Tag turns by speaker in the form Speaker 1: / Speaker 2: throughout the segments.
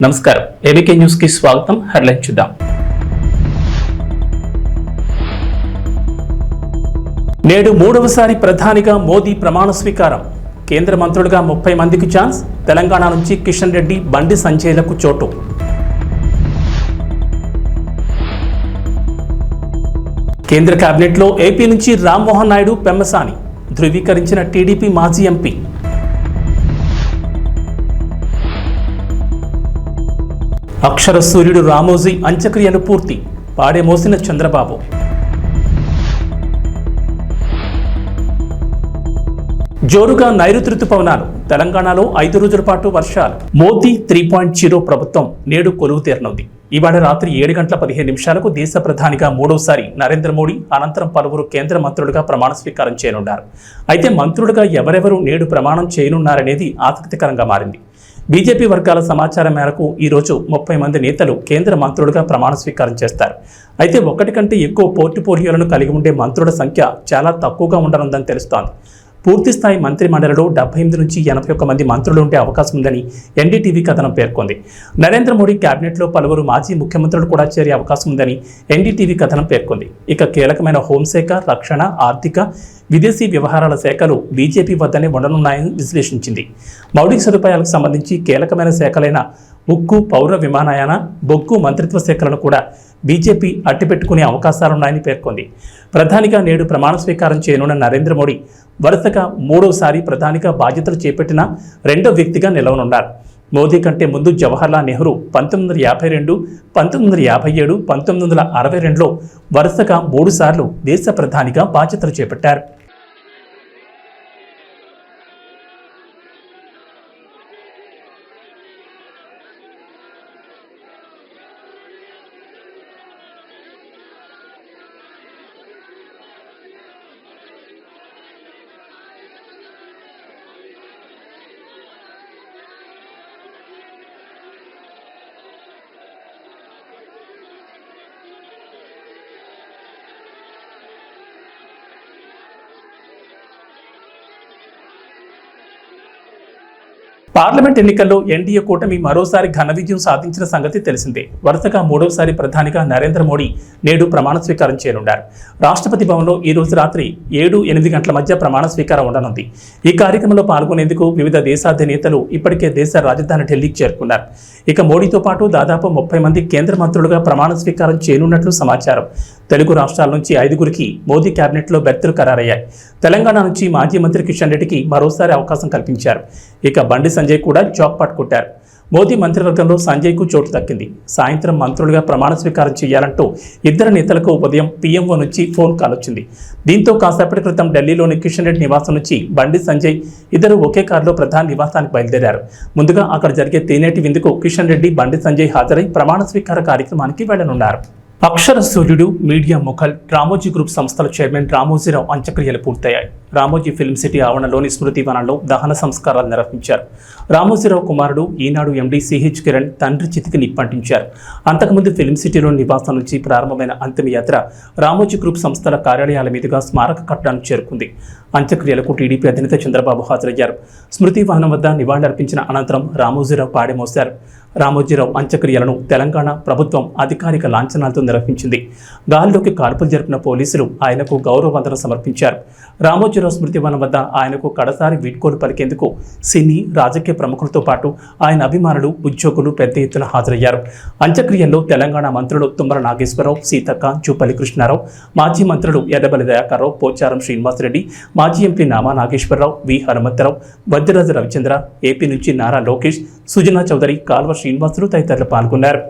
Speaker 1: నమస్కారం ABK news కి స్వాగతం. హెడ్లైన్ చూద్దాం. నేడు మూడవసారి ప్రధానిగా మోదీ ప్రమాణ స్వీకారం. కేంద్ర మంత్రులుగా 30 మందికి ఛాన్స్. తెలంగాణ నుంచి కిషన్ రెడ్డి, బండి సంజయ్లకు చోటు. కేంద్ర కేబినెట్లో ఏపీ నుంచి రామ్మోహన్ నాయుడు, పెమ్మసాని ధృవీకరించిన టీడీపీ మాజీ ఎంపీ. అక్షర సూర్యుడు రామోజీ అంత్యక్రియలు పూర్తి. పాడే మోసిన చంద్రబాబు. జోరుగా నైరుతి రుతుపవనాలు. తెలంగాణలో 5 రోజుల పాటు వర్షాలు. మోదీ 3.0 ప్రభుత్వం నేడు కొలువు తీరనుంది. ఇవాళ రాత్రి 7 గంటల 15 నిమిషాలకు దేశ ప్రధానిగా మూడోసారి నరేంద్ర మోడీ అనంతరం పలువురు కేంద్ర మంత్రులుగా ప్రమాణ స్వీకారం చేయనున్నారు. అయితే మంత్రులుగా ఎవరెవరు నేడు ప్రమాణం చేయనున్నారనేది ఆసక్తికరంగా మారింది. బీజేపీ వర్గాల సమాచారం మేరకు ఈరోజు 30 మంది నేతలు కేంద్ర మంత్రులుగా ప్రమాణ స్వీకారం చేస్తారు. అయితే ఒకటి కంటే ఎక్కువ పోర్ట్ఫోలియోలను కలిగి ఉండే మంత్రుల సంఖ్య చాలా తక్కువగా ఉండనుందని తెలుస్తోంది. పూర్తిస్థాయి మంత్రి మండలిలో 78 నుంచి 81 మంది మంత్రులు ఉండే అవకాశం ఉందని ఎన్డీటీవీ కథనం పేర్కొంది. నరేంద్ర మోడీ కేబినెట్లో పలువురు మాజీ ముఖ్యమంత్రులు కూడా చేరే అవకాశం ఉందని ఎన్డీటీవీ కథనం పేర్కొంది. ఇక కీలకమైన హోంశాఖ, రక్షణ, ఆర్థిక, విదేశీ వ్యవహారాల శాఖలు బీజేపీ వద్దనే ఉండనున్నాయని విశ్లేషించింది. మౌలిక సదుపాయాలకు సంబంధించి కీలకమైన శాఖలైన ఉక్కు, పౌర విమానయాన, బొగ్గు మంత్రిత్వ శాఖలను కూడా బీజేపీ అట్టిపెట్టుకునే అవకాశాలున్నాయని పేర్కొంది. ప్రధానిగా నేడు ప్రమాణ స్వీకారం చేయనున్న నరేంద్ర మోడీ వరుసగా మూడోసారి ప్రధానిగా బాధ్యతలు చేపట్టిన రెండో వ్యక్తిగా నిలవనున్నారు. మోదీ కంటే ముందు జవహర్లాల్ నెహ్రూ 1952, 1957, 1962లో వరుసగా 3 సార్లు దేశ ప్రధానిగా బాధ్యతలు చేపట్టారు. పార్లమెంట్ ఎన్నికల్లో ఎన్డీఏ కూటమి మరోసారి ఘన విజయం సాధించిన సంగతి తెలిసిందే. వరుసగా మూడోసారి ప్రధానిగా నరేంద్ర మోడీ నేడు ప్రమాణ స్వీకారం చేయనున్నారు. రాష్ట్రపతి భవన్లో ఈ రోజు రాత్రి 7-8 గంటల మధ్య ప్రమాణ స్వీకారం ఉండనుంది. ఈ కార్యక్రమంలో పాల్గొనేందుకు వివిధ దేశాధినేతలు ఇప్పటికే దేశ రాజధాని ఢిల్లీకి చేరుకున్నారు. ఇక మోడీతో పాటు దాదాపు 30 మంది కేంద్ర మంత్రులుగా ప్రమాణ స్వీకారం చేయనున్నట్లు సమాచారం. తెలుగు రాష్ట్రాల నుంచి 5గురికి మోదీ కేబినెట్లో బెర్తులు ఖరారయ్యాయి. తెలంగాణ నుంచి మాజీ మంత్రి కిషన్ రెడ్డికి మరోసారి అవకాశం కల్పించారు. ఇక బండి సంజయ్ కూడా జాక్పాట్ కొట్టారు. మోదీ మంత్రివర్గంలో సంజయ్కు చోటు దక్కింది. సాయంత్రం మంత్రులుగా ప్రమాణ స్వీకారం చేయాలంటూ ఇద్దరు నేతలకు ఉదయం పీఎంఓ నుంచి ఫోన్ కాల్ వచ్చింది. దీంతో కాసేపటి క్రితం ఢిల్లీలోని కిషన్ రెడ్డి నివాసం నుంచి బండి సంజయ్ ఇద్దరు ఒకే కారులో ప్రధాని నివాసానికి బయలుదేరారు. ముందుగా అక్కడ జరిగే తేనేటి విందుకు కిషన్ రెడ్డి, బండి సంజయ్ హాజరై ప్రమాణ స్వీకార కార్యక్రమానికి వెళ్లనున్నారు. అక్షర సూర్యుడు, మీడియా ముఖల్, రామోజీ గ్రూప్ సంస్థల చైర్మన్ రామోజీరావు అంత్యక్రియలు పూర్తయ్యాయి. రామోజీ ఫిల్మ్ సిటీ ఆవరణలోని స్మృతి వనంలో దహన సంస్కారాలు నిర్వహించారు. రామోజీరావు కుమారుడు, ఈనాడు ఎండీ సిహెచ్ కిరణ్ తండ్రి చితికి నిప్పంటించారు. అంతకుముందు ఫిల్మ్ సిటీలోని నివాసం నుంచి ప్రారంభమైన అంతిమయాత్ర రామోజీ గ్రూప్ సంస్థల కార్యాలయాల మీదుగా స్మారక కట్టడానికి చేరుకుంది. అంత్యక్రియలకు టీడీపీ అధినేత చంద్రబాబు హాజరయ్యారు. స్మృతి వనం వద్ద నివాళులర్పించిన అనంతరం రామోజీరావు పాడెమోశారు. రామోజీరావు అంత్యక్రియలను తెలంగాణ ప్రభుత్వం అధికారిక లాంఛనాలతో నిర్వహించింది. గాల్లోకి కాల్పులు జరిపిన పోలీసులు ఆయనకు గౌరవ వందనం సమర్పించారు. రామోజీరావు స్మృతి వనం వద్ద ఆయనకు కడసారి వీడ్కోలు పలికేందుకు సినీ, రాజకీయ ప్రముఖులతో పాటు ఆయన అభిమానులు, ఉద్యోగులు పెద్ద ఎత్తున హాజరయ్యారు. అంత్యక్రియల్లో తెలంగాణ మంత్రులు తుమ్మల నాగేశ్వరరావు, సీతక్క, జూపల్లి కృష్ణారావు, మాజీ మంత్రులు ఎర్రబెల్లి దయాకర్రావు, పోచారం శ్రీనివాసరెడ్డి, మాజీ ఎంపీ నామా నాగేశ్వరరావు, వి హనుమంతరావు, వద్దిరాజు రవిచంద్ర, ఏపీ నుంచి నారా లోకేష్, సుజనా చౌదరి, కాల్వ శ్రీనివాసులు తదితరులు పాల్గొన్నారు.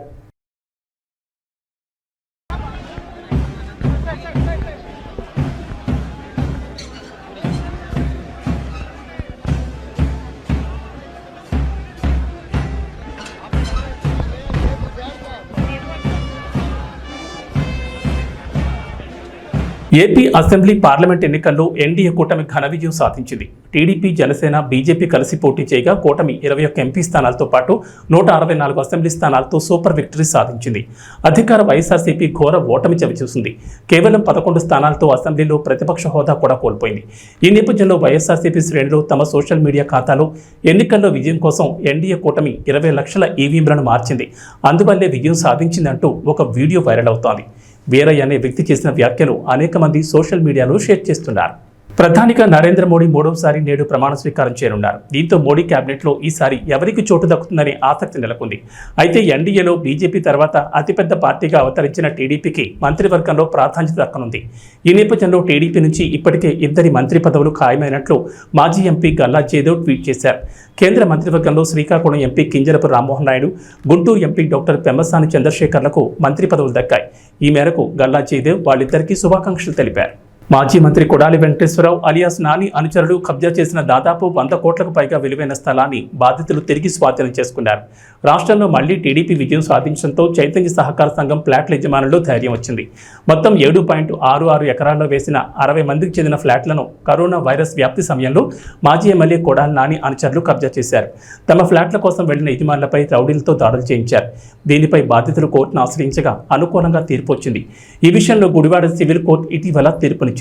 Speaker 1: ఏపీ అసెంబ్లీ పార్లమెంట్ ఎన్నికల్లో ఎన్డీఏ కూటమి ఘన విజయం సాధించింది. టీడీపీ, జనసేన, బీజేపీ కలిసి పోటీ చేయగా కూటమి 21 ఎంపీ స్థానాలతో పాటు 164 అసెంబ్లీ స్థానాలతో సూపర్ విక్టరీ సాధించింది. అధికార వైఎస్ఆర్సీపీ ఘోర ఓటమి చవిచూసింది. కేవలం 11 స్థానాలతో అసెంబ్లీలో ప్రతిపక్ష హోదా కూడా కోల్పోయింది. ఈ నేపథ్యంలో వైఎస్ఆర్సీపీ శ్రేణులు తమ సోషల్ మీడియా ఖాతాలో ఎన్నికల్లో విజయం కోసం ఎన్డీఏ కూటమి 20 లక్షల ఈవీఎంలను మార్చింది, అందువల్లే విజయం సాధించిందంటూ ఒక వీడియో వైరల్ అవుతోంది. వీరయ్య అనే వ్యక్తి చేసిన వ్యాఖ్యలు అనేక మంది సోషల్ మీడియాలో షేర్ చేస్తున్నారు. ప్రధానిగా నరేంద్ర మోడీ మూడవసారి నేడు ప్రమాణ స్వీకారం చేయనున్నారు. దీంతో మోడీ కేబినెట్లో ఈసారి ఎవరికి చోటు దక్కుతుందనే ఆసక్తి నెలకొంది. అయితే ఎన్డీఏలో బీజేపీ తర్వాత అతిపెద్ద పార్టీగా అవతరించిన టీడీపీకి మంత్రివర్గంలో ప్రాధాన్యత దక్కనుంది. ఈ నేపథ్యంలో టీడీపీ నుంచి ఇప్పటికే 2 మంత్రి పదవులు ఖాయమైనట్లు మాజీ ఎంపీ గల్లా జయదేవ్ ట్వీట్ చేశారు. కేంద్ర మంత్రివర్గంలో Srikakulam MP Kinjarapu Rammohan Naidu, Guntur MP doctor Pemmasani చంద్రశేఖర్లకు మంత్రి పదవులు దక్కాయి. ఈ మేరకు గల్లా జయదేవ్ వాళ్ళిద్దరికీ శుభాకాంక్షలు తెలిపారు. మాజీ మంత్రి కొడాలి వెంకటేశ్వరరావు అలియాస్ నాని అనుచరులు కబ్జా చేసిన దాదాపు 100 కోట్లకు పైగా విలువైన స్థలాన్ని బాధితులు తిరిగి స్వాధీనం చేసుకున్నారు. రాష్ట్రంలో మళ్లీ టీడీపీ విజయం సాధించడంతో చైతన్య సహకార సంఘం ఫ్లాట్ల యజమానుల్లో ధైర్యం వచ్చింది. మొత్తం 7.66 ఎకరాల్లో వేసిన 60 మందికి చెందిన ఫ్లాట్లను కరోనా వైరస్ వ్యాప్తి సమయంలో మాజీ ఎమ్మెల్యే కొడాలి నాని అనుచరులు కబ్జా చేశారు. తమ ఫ్లాట్ల కోసం వెళ్లిన యజమానులపై రౌడీలతో దాడులు చేయించారు. దీనిపై బాధితులు కోర్టును ఆశ్రయించగా అనుకూలంగా తీర్పు వచ్చింది. ఈ విషయంలో గుడివాడ సివిల్ కోర్టు ఇటీవల తీర్పునిచ్చింది.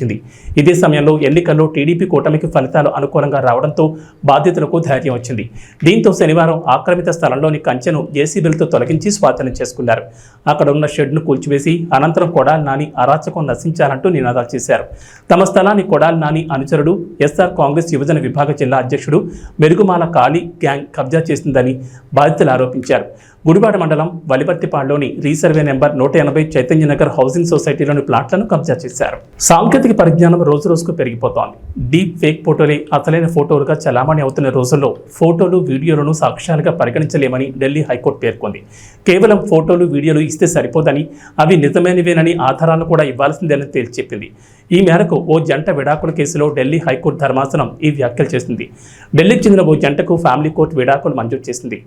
Speaker 1: ఇదే సమయంలో ఎన్నికల్లో టీడీపీ కూటమికి ఫలితాలు అనుకూలంగా రావడంతో బాధితులకు ధైర్యం వచ్చింది. దీంతో శనివారం ఆక్రమిత స్థలంలోని కంచెను జేసీబీలతో తొలగించి స్వాధీనం చేసుకున్నారు. అక్కడ ఉన్న షెడ్ను కూల్చివేసి అనంతరం కొడాలి నాని అరాచకం నశించాలంటూ నినాదాలు చేశారు. తమ స్థలాన్ని కొడాలి నాని అనుచరుడు ఎస్ఆర్ కాంగ్రెస్ యువజన విభాగ జిల్లా అధ్యక్షుడు మెరుగుమాల కాళీ గ్యాంగ్ కబ్జా చేసిందని బాధితులు ఆరోపించారు. గుడివాడ మండలం వలిపర్తిపాడులోని రీసర్వే నెంబర్ 180 చైతన్యనగర్ హౌసింగ్ సొసైటీలోని ప్లాట్లను కబ్జా చేశారు. సాంకేతిక పరిజ్ఞానం రోజురోజుకు పెరిగిపోతోంది. డీప్ ఫేక్ ఫోటోలే అసలైన ఫోటోలుగా చలామణి అవుతున్న రోజుల్లో ఫోటోలు, వీడియోలను సాక్ష్యాలుగా పరిగణించలేమని ఢిల్లీ హైకోర్టు పేర్కొంది. కేవలం ఫోటోలు, వీడియోలు ఇస్తే సరిపోదని, అవి నిజమైనవేనని ఆధారాలను కూడా ఇవ్వాల్సిందేనని తేల్చెప్పింది. ఈ మేరకు ఓ జంట విడాకుల కేసులో ఢిల్లీ హైకోర్టు ధర్మాసనం ఈ వ్యాఖ్యలు చేసింది. ఢిల్లీకి చెందిన ఓ జంటకు ఫ్యామిలీ కోర్టు విడాకులు మంజూరు చేసింది.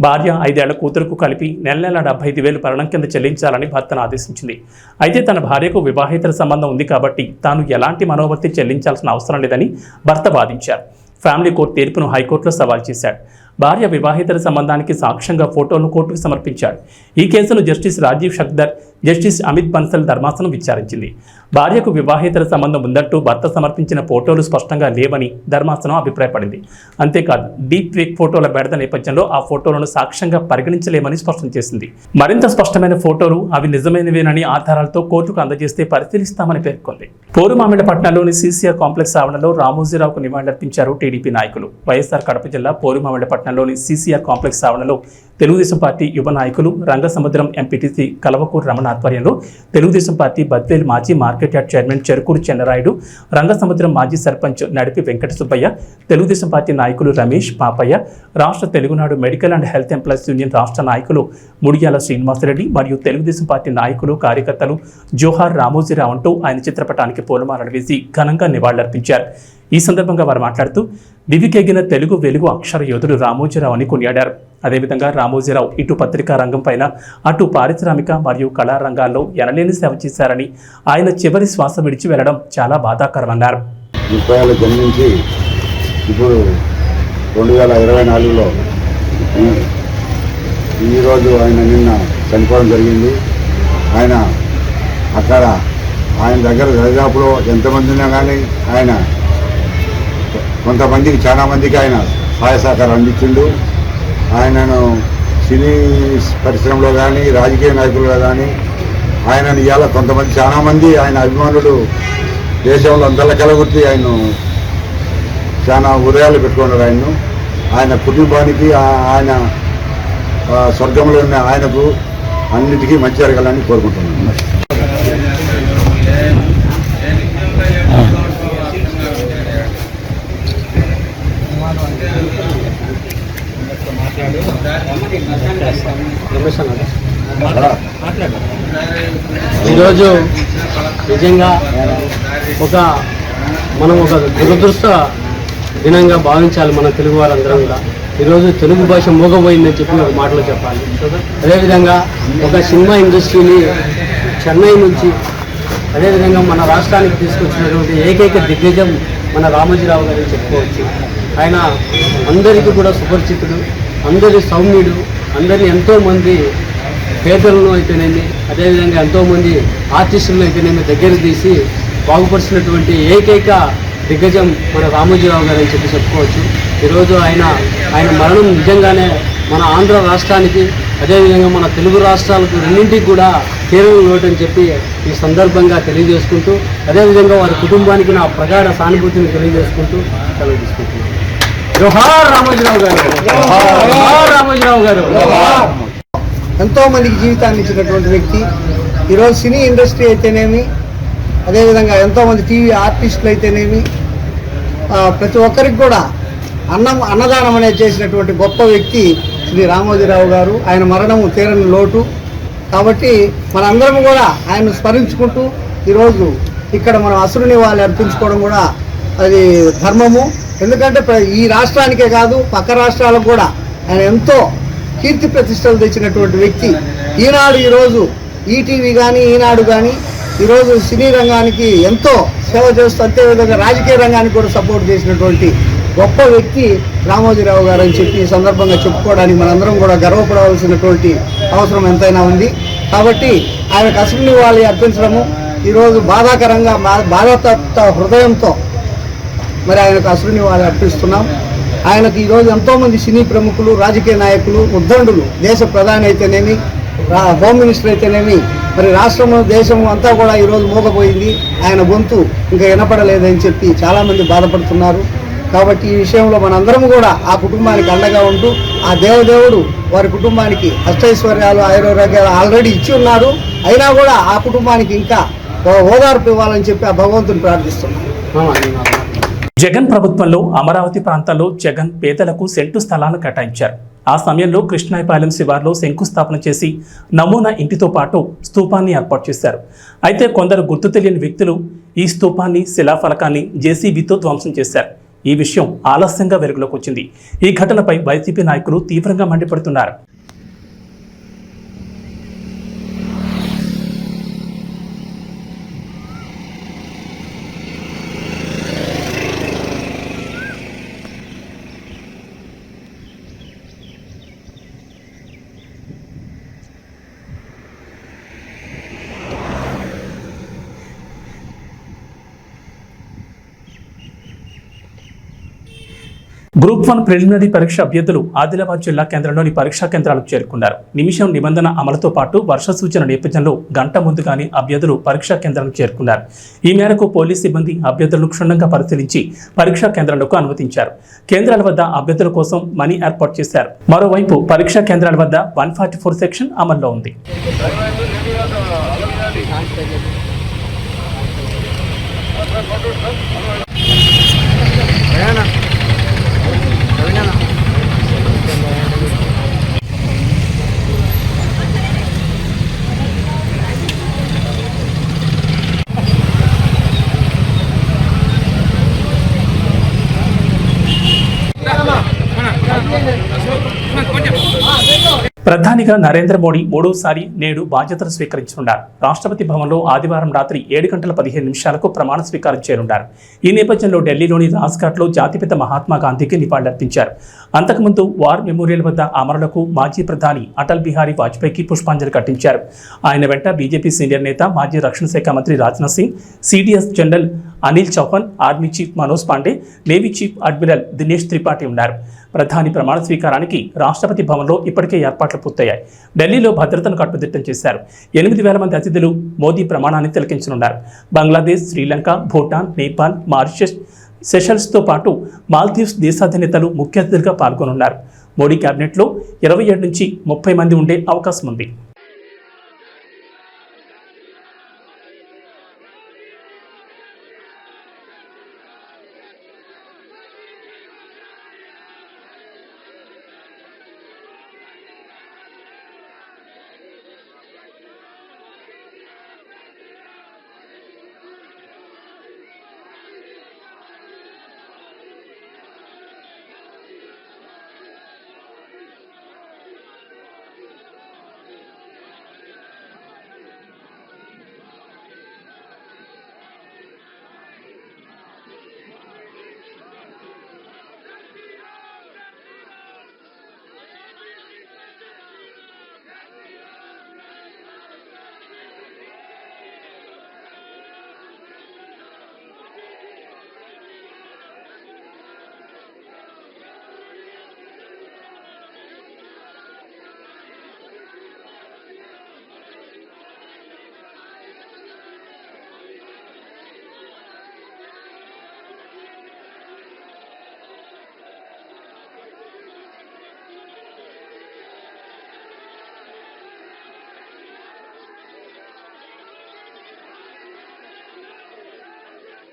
Speaker 1: భార్య 5 ఏళ్ల కూతురుకు కలిపి నెల 75,000 పరణం కింద చెల్లించాలని భర్తను ఆదేశించింది. అయితే తన భార్యకు వివాహేతర సంబంధం ఉంది కాబట్టి తాను ఎలాంటి మనోవర్తి చెల్లించాల్సిన అవసరం లేదని భర్త వాదించారు. ఫ్యామిలీ కోర్టు తీర్పును హైకోర్టులో సవాల్ చేశాడు. భార్య వివాహేతర సంబంధానికి సాక్ష్యంగా ఫోటోను కోర్టుకు సమర్పించాడు. ఈ కేసును జస్టిస్ రాజీవ్ షక్దర్, జస్టిస్ అమిత్ బన్సల్ ధర్మాసనం విచారించింది. భార్యకు వివాహేతర సంబంధం ఉందంటూ భర్త సమర్పించిన ఫోటోలు స్పష్టంగా లేవని ధర్మాసనం అభిప్రాయపడింది. అంతేకాదు, డీప్ ఫేక్ ఫోటోల బెడద నేపథ్యంలో ఆ ఫోటోలను సాక్ష్యంగా పరిగణించలేమని స్పష్టం చేసింది. మరింత స్పష్టమైన ఫోటోలు, అవి నిజమైనవేనని ఆధారాలతో కోర్టుకు అందజేస్తే పరిశీలిస్తామని పేర్కొంది. పోరుమామిళ్లపట్నంలోని సీసీఆర్ కాంప్లెక్స్ ఆవరణలో రామోజీరావుకు నివాళులర్పించారు టీడీపీ నాయకులు. వైఎస్ఆర్ కడప జిల్లా పోరుమామిళ్లపట్నంలోని సీసీఆర్ కాంప్లెక్స్ ఆవరణలో తెలుగుదేశం పార్టీ యువ నాయకులు రంగసముద్రం ఎంపీటీసీ కలవకూరు రమణ ఆధ్వర్యంలో తెలుగుదేశం పార్టీ బద్వేల్ మాజీ market yard chairman Cherukuru Chennarayudu, Rangasamudram మాజీ సర్పంచ్ నడిపి వెంకట సుబ్బయ్య, తెలుగుదేశం పార్టీ నాయకులు రమేష్, పాపయ్య, రాష్ట్ర Telugunadu medical and health employees union రాష్ట్ర నాయకులు ముడియాల శ్రీనివాసరెడ్డి మరియు తెలుగుదేశం పార్టీ నాయకులు, కార్యకర్తలు జోహార్ రామోజీరావు అంటూ ఆయన చిత్రపటానికి పూలమాలలు వేసి ఘనంగా నివాళులర్పించారు. ఈ సందర్భంగా వారు మాట్లాడుతూ వివికెగిన తెలుగు వెలుగు అక్షర యోధుడు రామోజీరావు అని కొనియాడారు. అదేవిధంగా రామోజీరావు ఇటు పత్రికా రంగం పైన, అటు పారిశ్రామిక మరియు కళారంగాల్లో ఎనలేని సేవ చేశారని, ఆయన చివరి శ్వాస విడిచి వెళ్లడం చాలా బాధాకరమన్నారు.
Speaker 2: 30 జన్మించి ఇప్పుడు 2024లో ఈరోజు ఆయన నిన్న చనిపోవడం జరిగింది. ఆయన అక్కడ ఆయన దగ్గర దరిదాపులో ఎంతమంది ఉన్నా కానీ ఆయన కొంతమందికి, చాలా మందికి ఆయన సహాయ సహకారం అందించిండు. ఆయనను సినీ పరిశ్రమలో కానీ, రాజకీయ నాయకులుగా కానీ ఆయనను ఇవాళ కొంతమంది, చాలామంది ఆయన అభిమానులు దేశంలో అందరిలో కలగొట్టి ఆయన్ను చాలా హృదయాలు పెట్టుకున్నారు. ఆయన కుటుంబానికి, ఆయన స్వర్గంలో ఉన్న ఆయనకు అన్నిటికీ మంచి జరగాలని కోరుకుంటున్నాను.
Speaker 3: ఈరోజు నిజంగా మనం ఒక దురదృష్ట దినంగా భావించాలి మన తెలుగు వారందరం కూడా. ఈరోజు తెలుగు భాష మూగపోయిందని చెప్పి ఒక మాటలో చెప్పాలి. అదేవిధంగా ఒక సినిమా ఇండస్ట్రీని చెన్నై నుంచి అదేవిధంగా మన రాష్ట్రానికి తీసుకొచ్చినటువంటి ఏకైక దిగ్గజం మన రామోజీరావు గారిని చెప్పుకోవచ్చు. ఆయన అందరికీ కూడా సుపరిచితుడు, అందరి సౌమ్యుడు, అందరినీ ఎంతోమంది పేదలను అయితేనేమి, అదేవిధంగా ఎంతోమంది ఆర్టిస్టులను అయితేనేమి దగ్గర తీసి బాగుపరిచినటువంటి ఏకైక దిగ్గజం మన రామోజీరావు గారు అని చెప్పుకోవచ్చు. ఈరోజు ఆయన మరణం నిజంగానే మన ఆంధ్ర రాష్ట్రానికి, అదేవిధంగా మన తెలుగు రాష్ట్రాలకు రెండింటికి కూడా తీరని లోటు అని చెప్పి ఈ సందర్భంగా తెలియజేసుకుంటూ, అదేవిధంగా వారి కుటుంబానికి నా ప్రగాఢ సానుభూతిని తెలియజేసుకుంటూ సెలవు తీసుకుంటున్నాను. జోహార్ రామోజీరావు గారు, జోహార్ రామోజీరావు గారు.
Speaker 4: ఎంతోమందికి జీవితాన్ని ఇచ్చినటువంటి వ్యక్తి. ఈరోజు సినీ ఇండస్ట్రీ అయితేనేమి, అదేవిధంగా ఎంతోమంది టీవీ ఆర్టిస్టులు అయితేనేమి, ప్రతి ఒక్కరికి కూడా అన్నదానం అనేది చేసినటువంటి గొప్ప వ్యక్తి శ్రీ రామోజీరావు గారు. ఆయన మరణము తీరని లోటు కాబట్టి మనందరం కూడా ఆయన్ను స్మరించుకుంటూ ఈరోజు ఇక్కడ మనం అసురుని వాళ్ళు అర్పించుకోవడం కూడా అది ధర్మము. ఎందుకంటే ఈ రాష్ట్రానికే కాదు పక్క రాష్ట్రాలకు కూడా ఆయన ఎంతో కీర్తి ప్రతిష్టలు తెచ్చినటువంటి వ్యక్తి. ఈరోజు ఈటీవీ కానీ ఈనాడు కానీ ఈరోజు సినీ రంగానికి ఎంతో సేవ చేస్తూ, అంతేవిధంగా రాజకీయ రంగానికి కూడా సపోర్ట్ చేసినటువంటి గొప్ప వ్యక్తి రామోజీరావు గారు అని చెప్పి ఈ సందర్భంగా చెప్పుకోవడానికి మనందరం కూడా గర్వపడవలసినటువంటి అవసరం ఎంతైనా ఉంది. కాబట్టి ఆయనకు అసలు వాళ్ళు అర్పించడము ఈరోజు బాధాకరంగా బాధాతప్త హృదయంతో మరి ఆయనకు అసలుని వాళ్ళు అర్పిస్తున్నాం. ఆయనకు ఈరోజు ఎంతోమంది సినీ ప్రముఖులు, రాజకీయ నాయకులు, ఉద్దండులు, దేశ ప్రధాని అయితేనేమి, హోమ్ మినిస్టర్ అయితేనేమి, మరి రాష్ట్రము దేశము అంతా కూడా ఈరోజు మోగపోయింది. ఆయన గొంతు ఇంకా వినపడలేదని చెప్పి చాలామంది బాధపడుతున్నారు. కాబట్టి ఈ విషయంలో మనందరం కూడా ఆ కుటుంబానికి అండగా ఉంటూ ఆ దేవదేవుడు వారి కుటుంబానికి అష్టైశ్వర్యాలు, ఆయురోగ్యాలు ఆల్రెడీ ఇచ్చి ఉన్నారు. అయినా కూడా ఆ కుటుంబానికి ఇంకా ఓదార్పు ఇవ్వాలని చెప్పి ఆ భగవంతుని ప్రార్థిస్తున్నాను.
Speaker 1: జగన్ ప్రభుత్వంలో అమరావతి ప్రాంతాల్లో జగన్ పేదలకు సెంటు స్థలాలను కేటాయించారు. ఆ సమయంలో కృష్ణాయపాలెం శివార్లో శంకుస్థాపన చేసి నమూనా ఇంటితో పాటు స్తూపాన్ని ఏర్పాటు చేశారు. అయితే కొందరు గుర్తు తెలియని వ్యక్తులు ఈ స్తూపాన్ని, శిలాఫలకాన్ని జేసీబీతో ధ్వంసం చేశారు. ఈ విషయం ఆలస్యంగా వెలుగులోకి వచ్చింది. ఈ ఘటనపై వైసీపీ నాయకులు తీవ్రంగా మండిపడుతున్నారు. గ్రూప్ 1 ప్రిలిమినరీ పరీక్ష అభ్యర్థులు ఆదిలాబాద్ జిల్లా కేంద్రంలోని పరీక్షా కేంద్రాలకు చేరుకున్నారు. నిమిషం నిబంధన అమలుతో పాటు వర్ష సూచన నేపథ్యంలో గంట ముందుగానే అభ్యర్థులు పరీక్షా కేంద్రానికి చేరుకున్నారు. ఈ మేరకు పోలీస్ సిబ్బంది అభ్యర్థులను క్షుణ్ణంగా పరిశీలించి పరీక్షా కేంద్రాలకు అనుమతించారు. కేంద్రాల వద్ద అభ్యర్థుల కోసం మనీ ఏర్పాటు చేశారు. మరోవైపు పరీక్షా కేంద్రాల వద్ద 144 సెక్షన్ అమల్లో ఉంది. ప్రధానిగా నరేంద్ర మోడీ మూడోసారి నేడు బాధ్యతలు స్వీకరించనున్నారు. రాష్ట్రపతి భవన్లో ఆదివారం రాత్రి 7:15 ప్రమాణ స్వీకారం చేయనున్నారు. ఈ నేపథ్యంలో ఢిల్లీలోని రాజ్ఘాట్లో జాతిపిత మహాత్మా గాంధీకి నివాళులర్పించారు. అంతకుముందు వార్ మెమోరియల్ వద్ద అమరులకు మాజీ ప్రధాని అటల్ బిహారీ వాజ్పేయికి పుష్పాంజలి ఘటించారు. ఆయన వెంట బీజేపీ సీనియర్ నేత, మాజీ రక్షణ శాఖ మంత్రి Rajnath Singh, CDS general Anil Chauhan, army chief Manoj Pande, navy chief admiral Dinesh Tripathi ఉన్నారు. ప్రధాని ప్రమాణ స్వీకారానికి రాష్ట్రపతి భవన్లో ఇప్పటికే ఏర్పాట్లు పూర్తయ్యాయి. ఢిల్లీలో భద్రతను కట్టుదిట్టం చేశారు. 8,000 మంది అతిథులు మోదీ ప్రమాణాన్ని తిలకించనున్నారు. బంగ్లాదేశ్, శ్రీలంక, భూటాన్, నేపాల్, మారిషస్, సెషల్స్తో పాటు మాల్దీవ్స్ దేశాధినేతలు ముఖ్య అతిథులుగా పాల్గొనున్నారు. మోడీ కేబినెట్లో 27 నుంచి 30 మంది ఉండే అవకాశం ఉంది.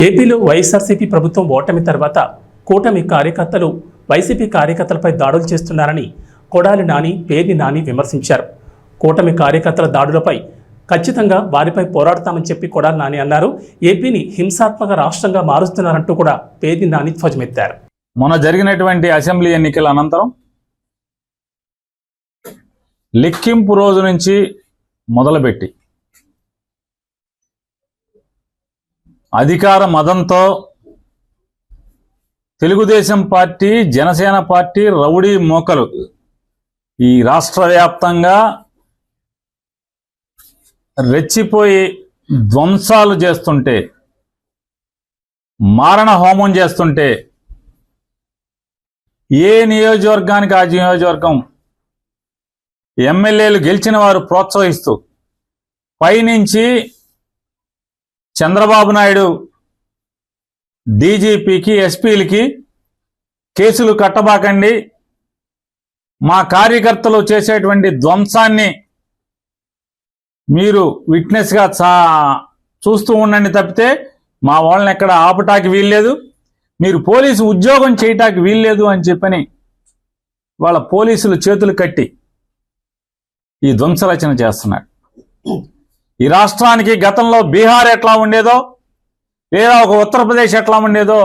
Speaker 1: ఏపీలో వైఎస్ఆర్సీపీ ప్రభుత్వం ఓటమి తర్వాత కూటమి కార్యకర్తలు వైసీపీ కార్యకర్తలపై దాడులు చేస్తున్నారని కొడాలి నాని, పేర్ని నాని విమర్శించారు. కూటమి కార్యకర్తల దాడులపై ఖచ్చితంగా వారిపై పోరాడతామని చెప్పి కొడాలి నాని అన్నారు. ఏపీని హింసాత్మక రాష్ట్రంగా మారుస్తున్నారంటూ కూడా పేర్ని నాని ధ్వజమెత్తారు.
Speaker 5: మొన్న జరిగినటువంటి అసెంబ్లీ ఎన్నికల అనంతరం లెక్కింపు రోజు నుంచి మొదలుపెట్టి అధికార మదంతో Telugu Desam party, Janasena party rowdy మోకలు ఈ రాష్ట్ర వ్యాప్తంగా రెచ్చిపోయి ధ్వంసాలు చేస్తుంటే, మారణ హోమం చేస్తుంటే ఏ నియోజకవర్గానికి ఆ నియోజకవర్గం ఎమ్మెల్యేలు గెలిచిన వారు ప్రోత్సహిస్తూ పైనుంచి చంద్రబాబు నాయుడు డీజీపీకి, ఎస్పీలకి కేసులు కట్టబాకండి, మా కార్యకర్తలు చేసేటువంటి ధ్వంసాన్ని మీరు విట్నెస్గా చూస్తూ ఉండండి తప్పితే మా వాళ్ళని ఎక్కడ ఆపటానికి వీల్లేదు, మీరు పోలీసు ఉద్యోగం చేయటానికి వీల్లేదు అని చెప్పని వాళ్ళ పోలీసులు చేతులు కట్టి ఈ ధ్వంసరచన చేస్తున్నాడు. ఈ రాష్ట్రానికి గతంలో బీహార్ ఎట్లా ఉండేదో, లేదా ఒక ఉత్తరప్రదేశ్ ఎట్లా ఉండేదో,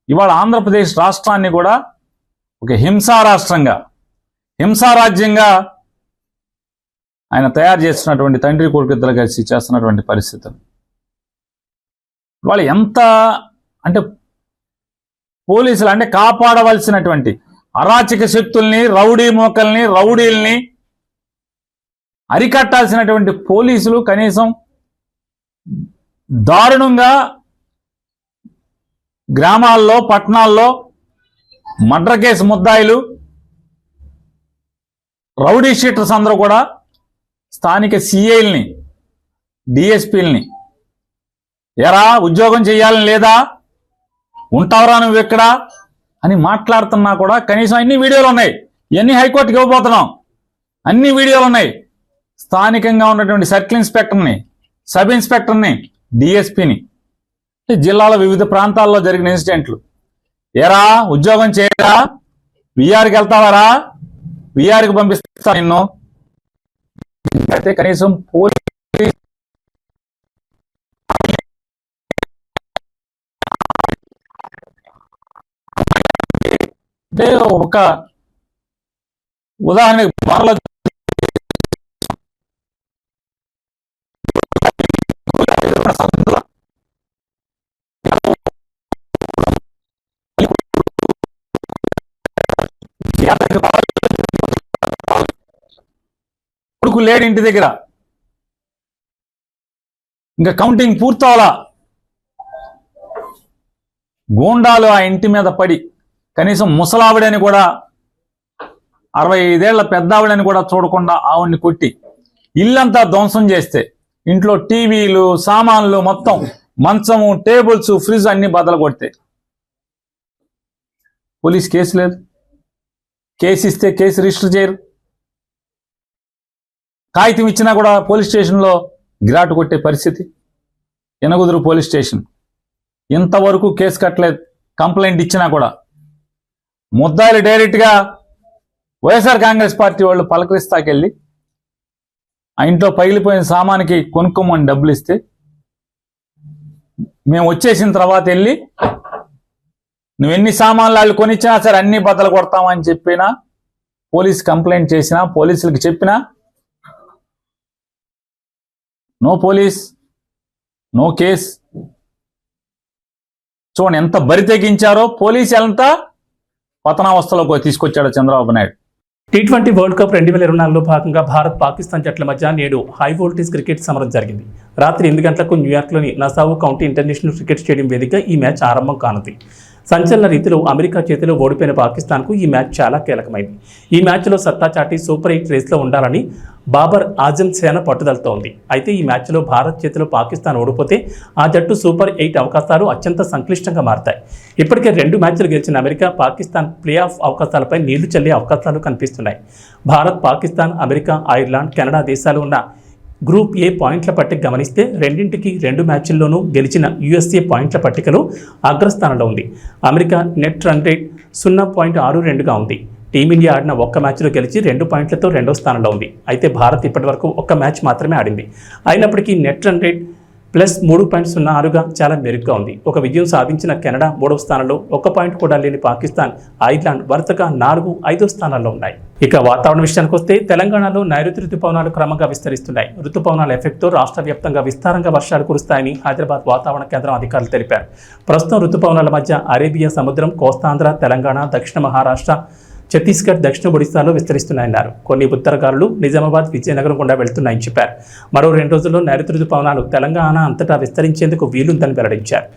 Speaker 5: ఇవాళ ఆంధ్రప్రదేశ్ రాష్ట్రాన్ని కూడా ఒక హింసా రాష్ట్రంగా, హింసారాజ్యంగా ఆయన తయారు చేస్తున్నటువంటి తండ్రి కొడుకుద్దరు కలిసి చేస్తున్నటువంటి పరిస్థితులు వాళ్ళు ఎంత అంటే పోలీసులు అంటే కాపాడవలసినటువంటి అరాచక శక్తుల్ని, రౌడీ మోకల్ని, రౌడీల్ని అరికట్టాల్సినటువంటి పోలీసులు కనీసం దారుణంగా గ్రామాల్లో, పట్టణాల్లో మర్డర్ కేసు ముద్దాయిలు, రౌడీ షీటర్స్ అందరూ కూడా స్థానిక సిఐల్ని, డిఎస్పీలని ఎరా ఉద్యోగం చేయాలని లేదా, ఉంటావరా నువ్వు ఎక్కడ అని మాట్లాడుతున్నా కూడా కనీసం అన్ని వీడియోలు ఉన్నాయి. ఇవన్నీ హైకోర్టుకి ఇవ్వబోతున్నాం, అన్ని వీడియోలు ఉన్నాయి. స్థానికంగా ఉన్నటువంటి సర్కిల్ ఇన్స్పెక్టర్ని, సబ్ ఇన్స్పెక్టర్ని, డిఎస్పీని, జిల్లాలో వివిధ ప్రాంతాల్లో జరిగిన ఇన్సిడెంట్లు, ఎరా ఉద్యోగం చేయరా, విఆర్కి వెళ్తావారా, విఆర్కి పంపిస్తా నిన్ను, అయితే కనీసం పోలీస్ అంటే ఒక ఉదాహరణకి బార్లో కొడుకు లేడు ఇంటి దగ్గర, ఇంకా కౌంటింగ్ పూర్తవలా, గూండాలు ఆ ఇంటి మీద పడి కనీసం ముసలావిడని కూడా, 65 ఏళ్ల పెద్దావిడని కూడా చూడకుండా ఆవిడ్ని కొట్టి ఇల్లంతా ధ్వంసం చేస్తే, ఇంట్లో టీవీలు, సామాన్లు మొత్తం, మంచము, టేబుల్స్, ఫ్రిడ్జ్ అన్ని బద్దలు కొడితే పోలీస్ కేసు లేదు, కేసు ఇస్తే కేసు రిజిస్టర్ చేయరు, కాగితం ఇచ్చినా కూడా పోలీస్ స్టేషన్లో గిరాటు కొట్టే పరిస్థితి. ఎనగుదురు పోలీస్ స్టేషన్ ఇంతవరకు కేసు కట్టలేదు. కంప్లైంట్ ఇచ్చినా కూడా ముద్దాయిలు డైరెక్ట్గా వైఎస్ఆర్ కాంగ్రెస్ పార్టీ వాళ్ళు పలకరిస్తాకెళ్ళి ఆ ఇంట్లో పగిలిపోయిన సామానికి కొనుక్కోమని డబ్బులు ఇస్తే, మేము వచ్చేసిన తర్వాత వెళ్ళి నువ్వు ఎన్ని సామాన్లు వాళ్ళు కొనిచ్చినా సరే అన్ని బద్దలు కొడతామని చెప్పినా, పోలీస్ కంప్లైంట్ చేసినా, పోలీసులకు చెప్పినా నో పోలీస్, నో కేస్. చూడండి ఎంత బరి తెగించారో, పోలీసు ఎంత పతనావస్థలోకి తీసుకొచ్చాడో Chandrababu Naidu.
Speaker 1: T20 world cup 2024లో భాగంగా భారత్, పాకిస్తాన్ జట్ల మధ్య నేడు హై వోల్టేజ్ క్రికెట్ సమరం జరిగింది. రాత్రి 8 గంటలకు న్యూయార్క్లోని Nassau county international cricket stadium వేదికగా ఈ మ్యాచ్ ఆరంభం కానుంది. సంచలన రీతిలో అమెరికా చేతిలో ఓడిపోయిన పాకిస్తాన్కు ఈ మ్యాచ్ చాలా కీలకమైంది. ఈ మ్యాచ్లో సత్తా చాటి సూపర్ 8 రేస్లో ఉండాలని బాబర్ ఆజం సేన పట్టుదలతో ఉంది. అయితే ఈ మ్యాచ్లో భారత్ చేతిలో పాకిస్తాన్ ఓడిపోతే ఆ జట్టు సూపర్ 8 అవకాశాలు అత్యంత సంక్లిష్టంగా మారతాయి. ఇప్పటికే 2 మ్యాచ్లు గెలిచిన అమెరికా, పాకిస్తాన్ ప్లే ఆఫ్ అవకాశాలపై నీళ్లు చల్లే అవకాశాలు కనిపిస్తున్నాయి. Bharat, Pakistan, America, Ireland, Canada దేశాలు ఉన్న గ్రూప్ ఏ పాయింట్ల పట్టిక గమనిస్తే రెండింటికి 2 మ్యాచ్ల్లోనూ గెలిచిన యుఎస్ఏ పాయింట్ల పట్టికలో అగ్రస్థానంలో ఉంది. అమెరికా నెట్ రన్ రేట్ 0.62గా ఉంది. టీమిండియా ఆడిన ఒక్క మ్యాచ్లో గెలిచి 2 పాయింట్లతో 2వ స్థానంలో ఉంది. అయితే భారత్ ఇప్పటివరకు ఒక్క మ్యాచ్ మాత్రమే ఆడింది. అయినప్పటికీ నెట్ రన్ రేట్ +3.06గా చాలా మెరుగ్గా ఉంది. ఒక విజయం సాధించిన కెనడా 3వ స్థానంలో, 1 పాయింట్ కూడా లేని పాకిస్తాన్, ఐర్లాండ్ వరుసగా 4, 5వ స్థానాల్లో ఉన్నాయి. ఇక వాతావరణ విషయానికి వస్తే తెలంగాణలో నైరుతి రుతుపవనాలు క్రమంగా విస్తరిస్తున్నాయి. రుతుపవనాల ఎఫెక్ట్తో రాష్ట్ర వ్యాప్తంగా విస్తారంగా వర్షాలు కురుస్తాయని హైదరాబాద్ వాతావరణ కేంద్రం అధికారులు తెలిపారు. ప్రస్తుతం రుతుపవనాల మధ్య అరేబియా సముద్రం, కోస్తాంధ్ర, తెలంగాణ, దక్షిణ మహారాష్ట్ర, ఛత్తీస్గఢ్, దక్షిణ ఒడిశాలో విస్తరిస్తున్నాయన్నారు. కొన్ని ఉత్తరగాలులు నిజామాబాద్, విజయనగరం గుండా వెళ్తున్నాయని చెప్పారు. మరో 2 రోజుల్లో నైరుతి రుతుపవనాలు తెలంగాణ అంతటా విస్తరించేందుకు వీలుందని వెల్లడించారు.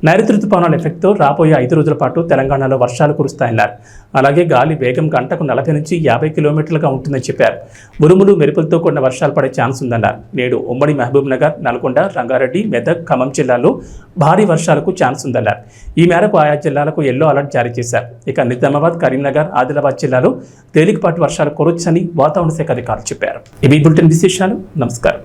Speaker 1: నైరుతి రుతుపవనాల ఎఫెక్ట్తో రాబోయే 5 రోజుల పాటు తెలంగాణలో వర్షాలు కురుస్తాయన్నారు. అలాగే గాలి వేగం గంటకు 40 నుంచి 50 కిలోమీటర్లుగా ఉంటుందని చెప్పారు. ఉరుములు, మెరుపులతో కూడిన వర్షాలు పడే ఛాన్స్ ఉందన్నారు. నేడు ఉమ్మడి మహబూబ్ నగర్, నల్గొండ, రంగారెడ్డి, మెదక్, ఖమ్మం జిల్లాల్లో భారీ వర్షాలకు ఛాన్స్ ఉందన్నారు. ఈ మేరకు ఆయా జిల్లాలకు ఎల్లో అలర్ట్ జారీ చేశారు. ఇక నిజామాబాద్, కరీంనగర్, ఆదిలాబాద్ జిల్లాలో తేలికపాటి వర్షాలు కురవచ్చని వాతావరణ శాఖ అధికారులు చెప్పారు. ఇవి బులెటిన్ విశేషాలు. నమస్కారం.